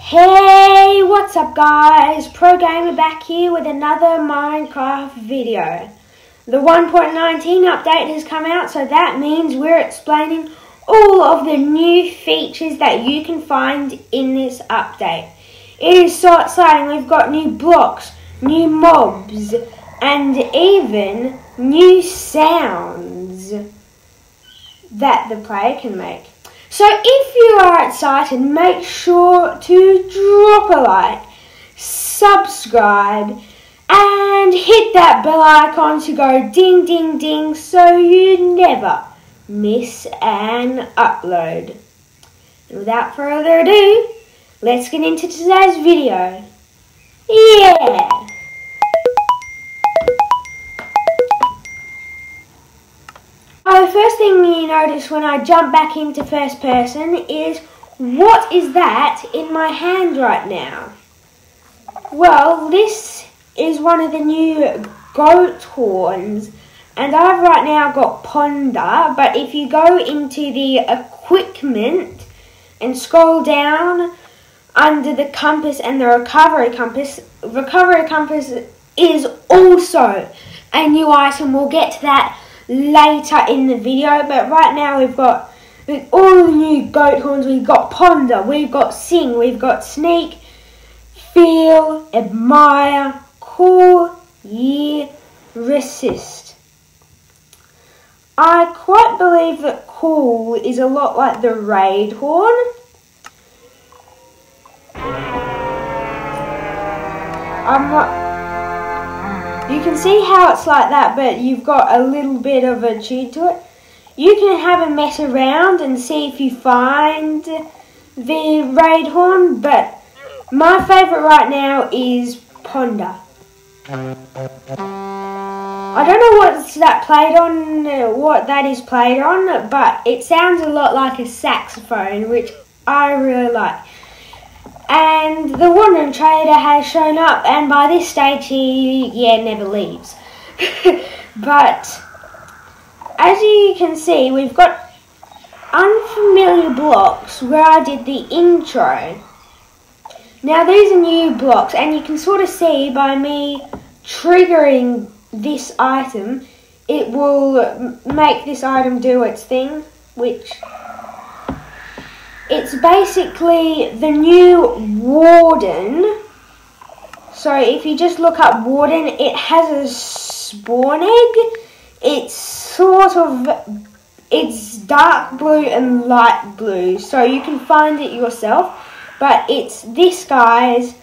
Hey, what's up guys? Pro Gamer back here with another Minecraft video. The 1.19 update has come out, so that means we're explaining all of the new features that you can find in this update. It is so exciting. We've got new blocks, new mobs, and even new sounds that the player can make. So if you are excited, make sure to drop a like, subscribe, and hit that bell icon to go ding ding ding so you never miss an upload. And without further ado, let's get into today's video. Yeah! The first thing you notice when I jump back into first person is, what is that in my hand right now? Well, this is one of the new goat horns, and I've right now got ponder, but if you go into the equipment and scroll down under the compass and the recovery compass is also a new item. We'll get to that later in the video, but right now we've got all the new goat horns. We've got ponder, we've got sing, we've got sneak, feel, admire, call, year, resist. I quite believe that call is a lot like the raid horn. You can see how it's like that, but you've got a little bit of a cheat to it. You can have a mess around and see if you find the raid horn, but my favourite right now is ponder. I don't know what that is played on, but it sounds a lot like a saxophone, which I really like. And the wandering trader has shown up, and by this stage he never leaves. But as you can see, we've got unfamiliar blocks where I did the intro. Now these are new blocks, and you can sort of see by me triggering this item, it will make this item do its thing, which it's basically the new warden. So if you just look up warden, it has a spawn egg. It's dark blue and light blue, so you can find it yourself, but it's this guy's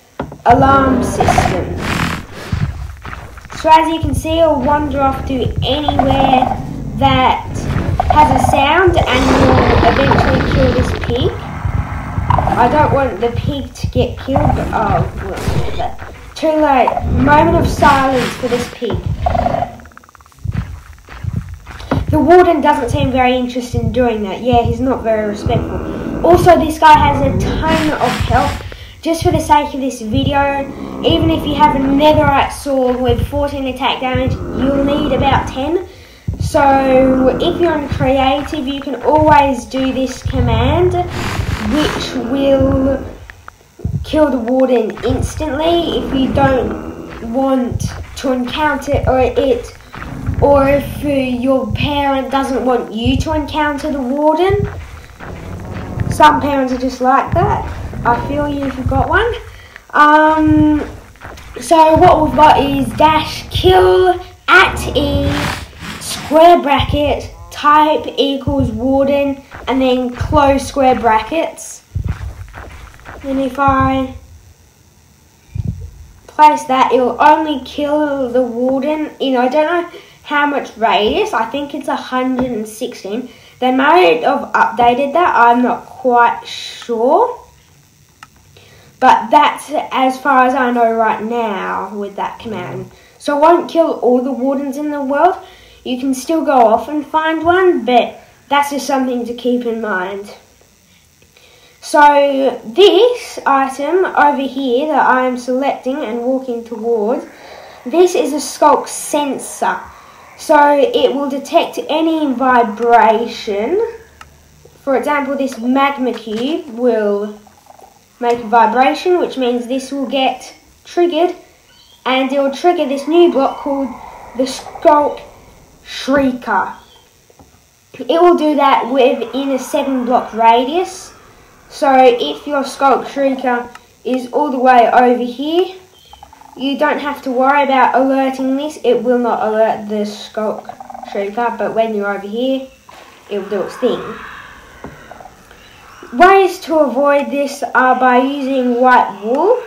alarm system. So as you can see, it'll wander off to anywhere that has a sound and will eventually kill this pig. I don't want the pig to get killed, but too late. Moment of silence for this pig. The warden doesn't seem very interested in doing that. Yeah, he's not very respectful. Also, this guy has a ton of health. Just for the sake of this video, even if you have a netherite sword with 14 attack damage, you'll need about 10. So if you're in creative, you can always do this command, which will kill the warden instantly if you don't want to encounter it, or if your parent doesn't want you to encounter the warden. Some parents are just like that. I feel you if you've got one. So what we've got is dash kill at E, square bracket, type equals warden, and then close square brackets. And if I place that, it'll only kill the warden in, I don't know how much radius, I think it's 116. They might have updated that, I'm not quite sure. But that's as far as I know right now with that command. So it won't kill all the wardens in the world. You can still go off and find one, but that's just something to keep in mind. So this item over here that I am selecting and walking towards, this is a sculk sensor. So it will detect any vibration. For example, this magma cube will make a vibration, which means this will get triggered, and it will trigger this new block called the Skulk Shrieker. It will do that within a 7-block radius. So if your Skulk Shrieker is all the way over here, you don't have to worry about alerting this. It will not alert the Skulk Shrieker, but when you're over here, it will do its thing. Ways to avoid this are by using white wool.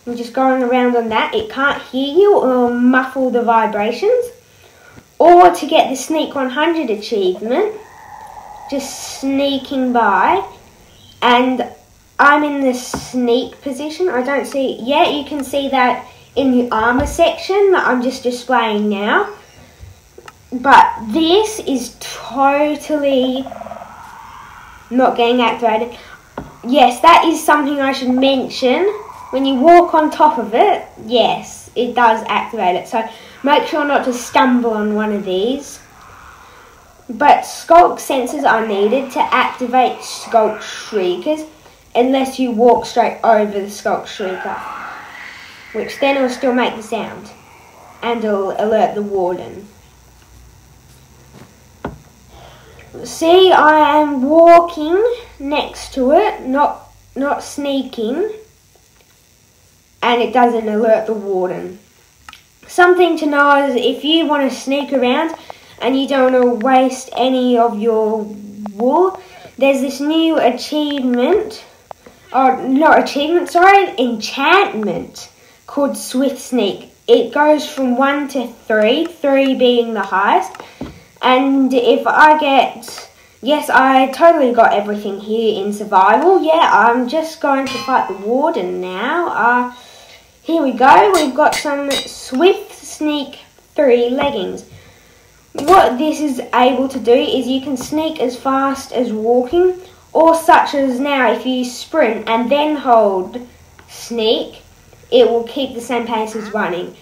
I'm just going around on that. It can't hear you or muffle the vibrations. Or to get the Sneak 100 achievement, just sneaking by, and I'm in the sneak position. I don't see it yet. You can see that in the armor section that I'm just displaying now. But this is totally not getting activated. Yes, that is something I should mention. When you walk on top of it, yes, it does activate it. So make sure not to stumble on one of these. But Skulk sensors are needed to activate Skulk Shriekers unless you walk straight over the Skulk Shrieker, which then it will still make the sound and it'll alert the warden. See, I am walking next to it, not sneaking, and it doesn't alert the warden. Something to know is if you want to sneak around and you don't want to waste any of your wool, there's this new enchantment called Swift Sneak. It goes from 1 to 3, 3 being the highest. And if I get, yes, I totally got everything here in survival. Yeah, I'm just going to fight the warden now. Here we go. We've got some Swift Sneak 3 leggings. What this is able to do is you can sneak as fast as walking, or such as now if you sprint and then hold sneak, it will keep the same pace as running.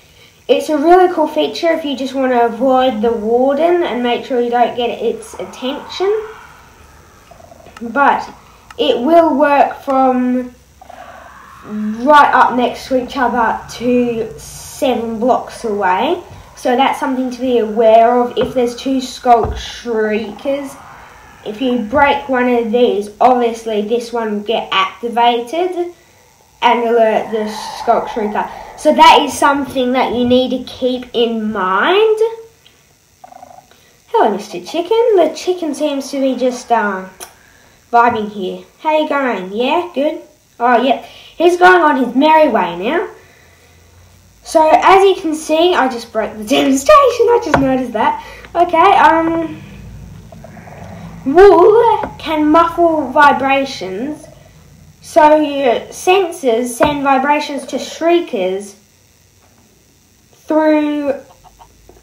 It's a really cool feature if you just want to avoid the warden and make sure you don't get its attention. But it will work from right up next to each other to 7 blocks away. So that's something to be aware of if there's 2 Skulk Shriekers. If you break one of these, obviously this one will get activated and alert the Skulk Shrieker. So that is something that you need to keep in mind. Hello, Mr. Chicken. The chicken seems to be just vibing here. How you going? Yeah, good? Oh, yeah. He's going on his merry way now. So, as you can see, I just broke the demonstration. I just noticed that. Okay, wool can muffle vibrations. So your sensors send vibrations to shriekers through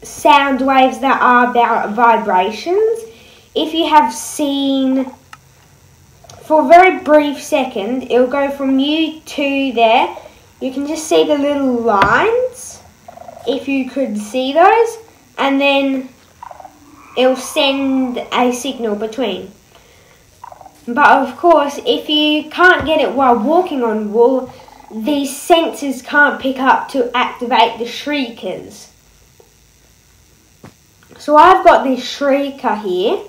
sound waves that are about vibrations. If you have seen, for a very brief second, it will go from you to there. You can just see the little lines, if you could see those, and then it will send a signal between. But of course, if you can't get it while walking on wool, these sensors can't pick up to activate the shriekers. So I've got this shrieker here,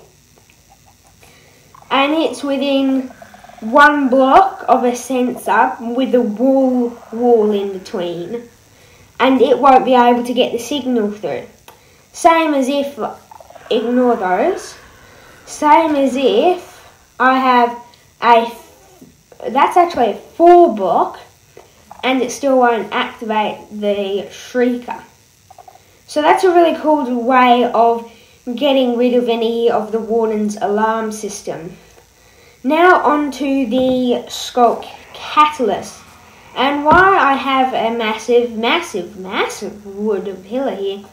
and it's within 1 block of a sensor with a wall in between, and it won't be able to get the signal through. Same as if, ignore those, same as if I have that's actually a 4 block, and it still won't activate the shrieker. So that's a really cool way of getting rid of any of the warden's alarm system. Now on to the Skulk Catalyst. And why I have a massive wood pillar here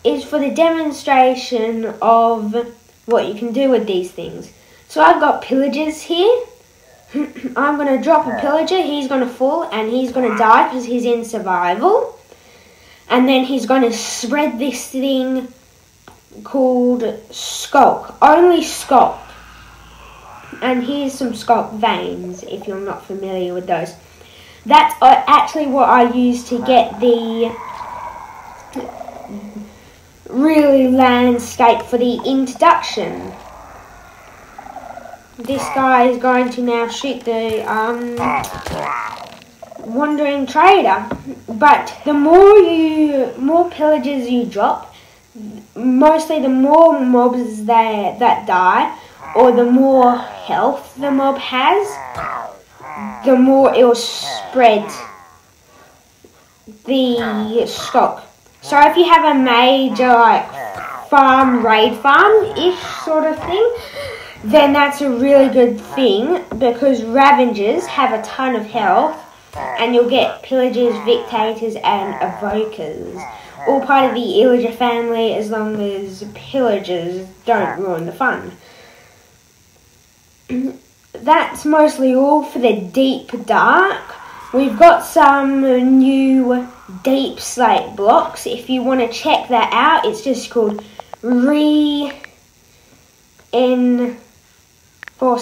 is for the demonstration of what you can do with these things. So I've got pillagers here. I'm going to drop a pillager, he's going to fall and he's going to die because he's in survival. And then he's going to spread this thing called Skulk, only Skulk. And here's some scalp veins, if you're not familiar with those. That's actually what I use to get the really landscape for the introduction. This guy is going to now shoot the wandering trader. But the more pillagers you drop, mostly the more mobs that die, or the more health the mob has, the more it will spread the stock. So if you have a major raid farm-ish sort of thing, then that's a really good thing, because Ravengers have a ton of health, and you'll get Pillagers, Victators and Evokers, all part of the Illager family, as long as Pillagers don't ruin the fun. That's mostly all for the Deep Dark. We've got some new Deep Slate blocks. If you want to check that out, it's just called Reinforced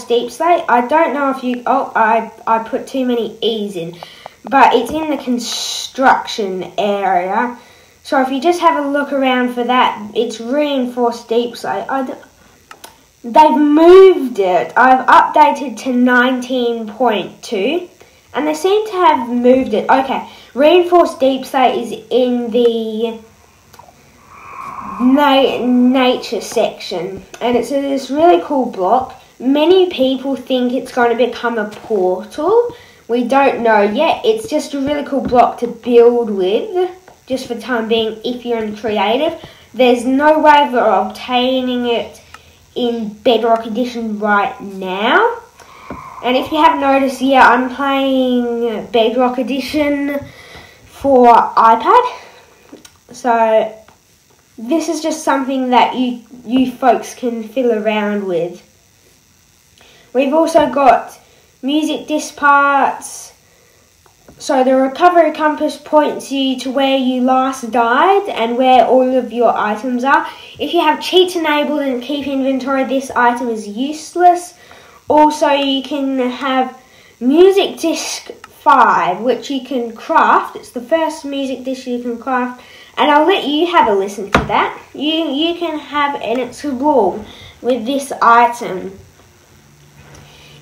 Deep Slate. I don't know if you... Oh, I put too many E's in. But it's in the construction area. So if you just have a look around for that, it's Reinforced Deep Slate. They've moved it. I've updated to 19.2. And they seem to have moved it. Okay, Reinforced Deep Slate is in the nature section. And it's this really cool block. Many people think it's going to become a portal. We don't know yet. It's just a really cool block to build with, just for the time being, if you're in creative. There's no way of obtaining it in Bedrock Edition right now. And if you haven't noticed, yeah, I'm playing Bedrock Edition for iPad. So this is just something that you folks can fiddle around with. We've also got music disc parts. So the recovery compass points you to where you last died and where all of your items are. If you have cheats enabled and keep inventory, this item is useless. Also, you can have music disc 5, which you can craft. It's the first music disc you can craft, and I'll let you have a listen to that. You can have an explore with this item.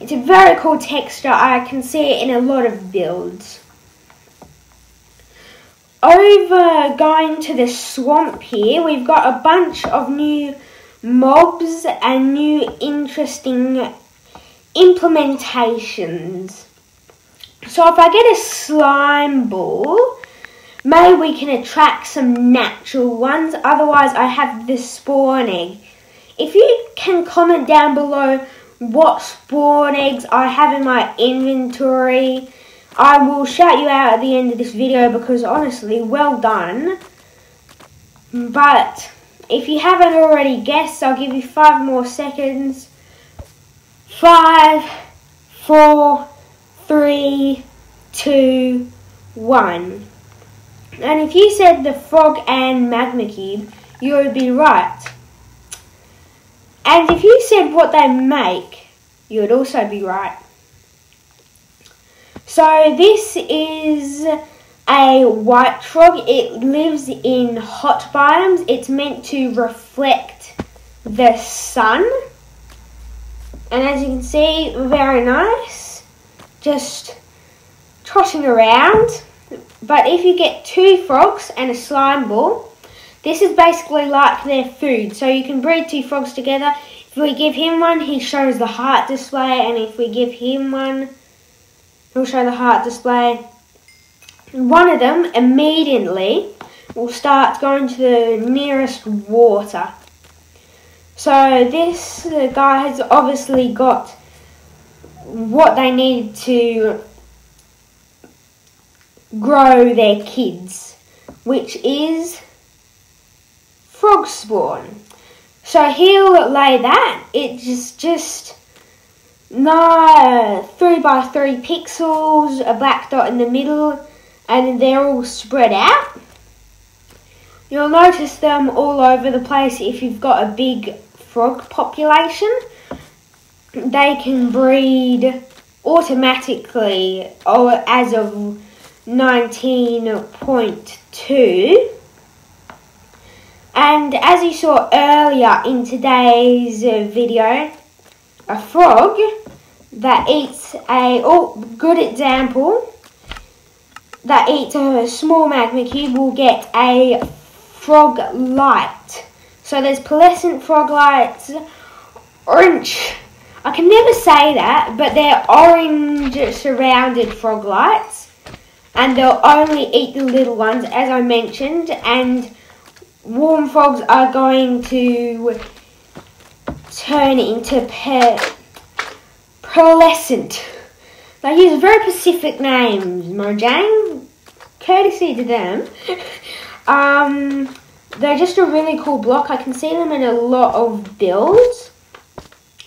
It's a very cool texture. I can see it in a lot of builds. Over going to the swamp here, we've got a bunch of new mobs and new interesting implementations. So if I get a slime ball, maybe we can attract some natural ones. Otherwise, I have the spawn egg. If you can comment down below what spawn eggs I have in my inventory, I will shout you out at the end of this video, because honestly, well done. But if you haven't already guessed, I'll give you 5 more seconds. 5, 4, 3, 2, 1. And if you said the frog and magma cube, you would be right. And if you said what they make, you would also be right. So this is a white frog. It lives in hot biomes. It's meant to reflect the sun. And as you can see, very nice. Just trotting around. But if you get 2 frogs and a slime ball, this is basically like their food. So you can breed 2 frogs together. If we give him one, he shows the heart display. And if we give him one, he'll show the heart display. One of them immediately will start going to the nearest water. So this guy has obviously got what they need to grow their kids, which is frog spawn. So he'll lay that. It's just 3 by 3 pixels, a black dot in the middle, and they're all spread out. You'll notice them all over the place if you've got a big frog population. they can breed automatically as of 19.2. And as you saw earlier in today's video, a frog that eats good example, that eats a small magma cube will get a frog light. So there's pearlescent frog lights, orange, I can never say that, but they're orange surrounded frog lights, and they'll only eat the little ones, as I mentioned, and warm frogs are going to turn into pearlescent. They use very specific names, Mojang, courtesy to them. They're just a really cool block. I can see them in a lot of builds.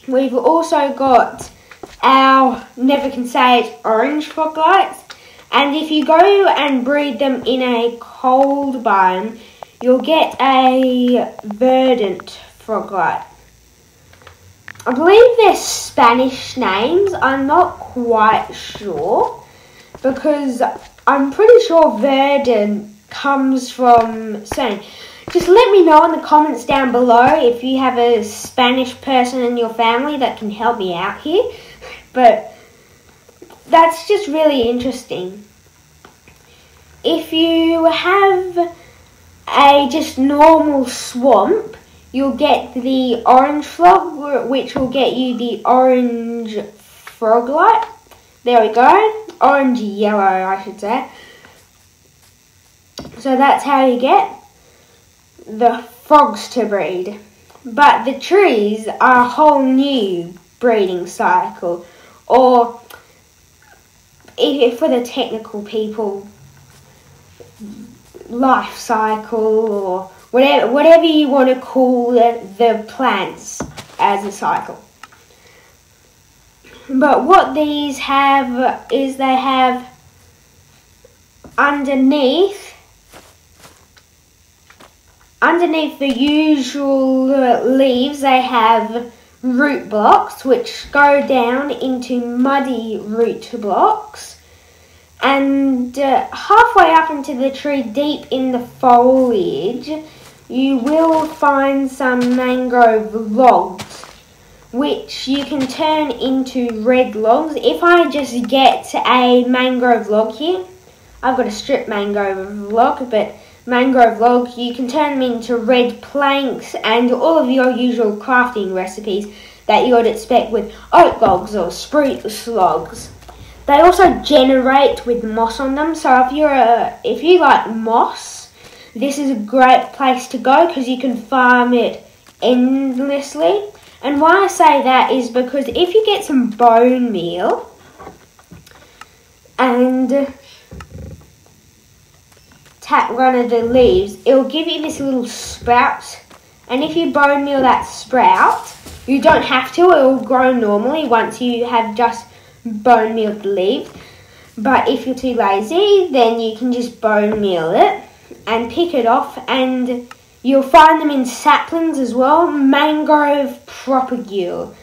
We've also got our never can say it orange frog lights, and if you go and breed them in a cold biome, you'll get a verdant frog light. I believe they're Spanish names. I'm not quite sure, because I'm pretty sure verdant comes from saying. Just let me know in the comments down below if you have a Spanish person in your family that can help me out here. But that's just really interesting. If you have a just normal swamp, you'll get the orange frog, which will get you the orange frog light. There we go. Orange yellow, I should say. So that's how you get the frogs to breed. But the trees are a whole new breeding cycle, or if for the technical people, life cycle, or whatever you want to call the plants as a cycle. But what these have is they have underneath the usual leaves, they have root blocks which go down into muddy root blocks, and halfway up into the tree, deep in the foliage, you will find some mangrove logs which you can turn into red logs. If I just get a mangrove log here, I've got a strip mangrove log, but mangrove log, you can turn them into red planks and all of your usual crafting recipes that you would expect with oak logs or spruce logs. They also generate with moss on them, so if you like moss, this is a great place to go because you can farm it endlessly. And why I say that is because if you get some bone meal and tap one of the leaves, it'll give you this little sprout, and if you bone meal that sprout, you don't have to, it will grow normally once you have just bone mealed the leaves. But if you're too lazy, then you can just bone meal it and pick it off, and you'll find them in saplings as well, mangrove propagule,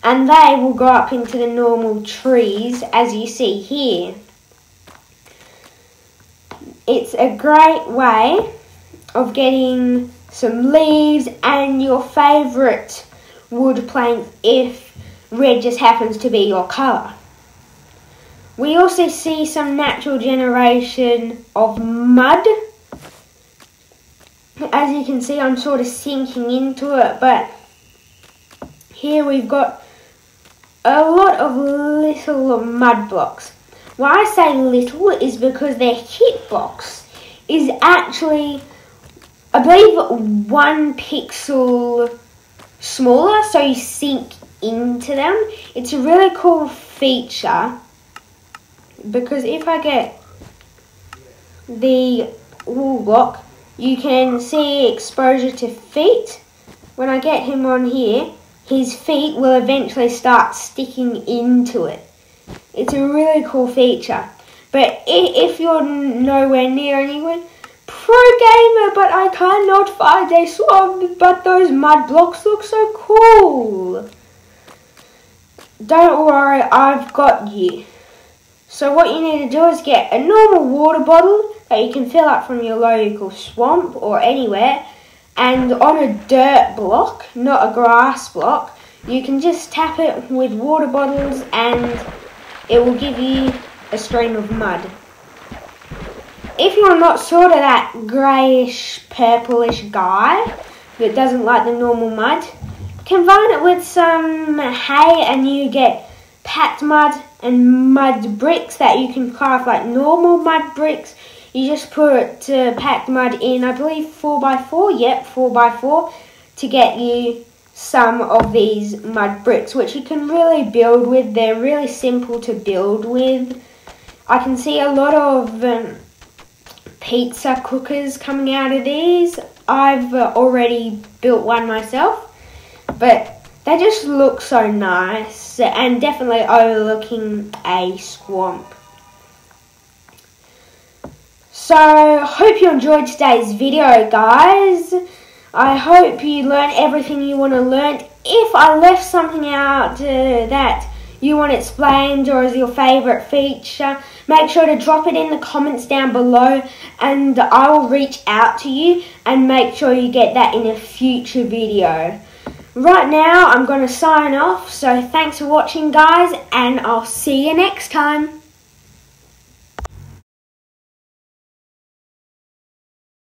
and they will go up into the normal trees as you see here. It's a great way of getting some leaves and your favourite wood plank if red just happens to be your colour. We also see some natural generation of mud. As you can see, I'm sort of sinking into it, but here we've got a lot of little mud blocks. Why I say little is because their hitbox is actually, I believe, 1 pixel smaller, so you sink into them. It's a really cool feature because if I get the wool block, you can see exposure to feet. When I get him on here, his feet will eventually start sticking into it. It's a really cool feature. But if you're nowhere near anyone, pro gamer, but I cannot find a swamp, but those mud blocks look so cool. don't worry, I've got you. So what you need to do is get a normal water bottle that you can fill up from your local swamp or anywhere, and on a dirt block, not a grass block, you can just tap it with water bottles and it will give you a stream of mud. If you're not sort of that greyish, purplish guy that doesn't like the normal mud, combine it with some hay and you get packed mud and mud bricks that you can craft like normal mud bricks. You just put packed mud in, I believe 4x4, yep, 4x4, to get you some of these mud bricks, which you can really build with. They're really simple to build with. I can see a lot of pizza cookers coming out of these. I've already built one myself, but they just look so nice and definitely overlooking a swamp. So, hope you enjoyed today's video, guys. I hope you learned everything you want to learn. If I left something out that you want explained or is your favourite feature, make sure to drop it in the comments down below and I will reach out to you and make sure you get that in a future video. Right now, I'm going to sign off, so thanks for watching, guys, and I'll see you next time.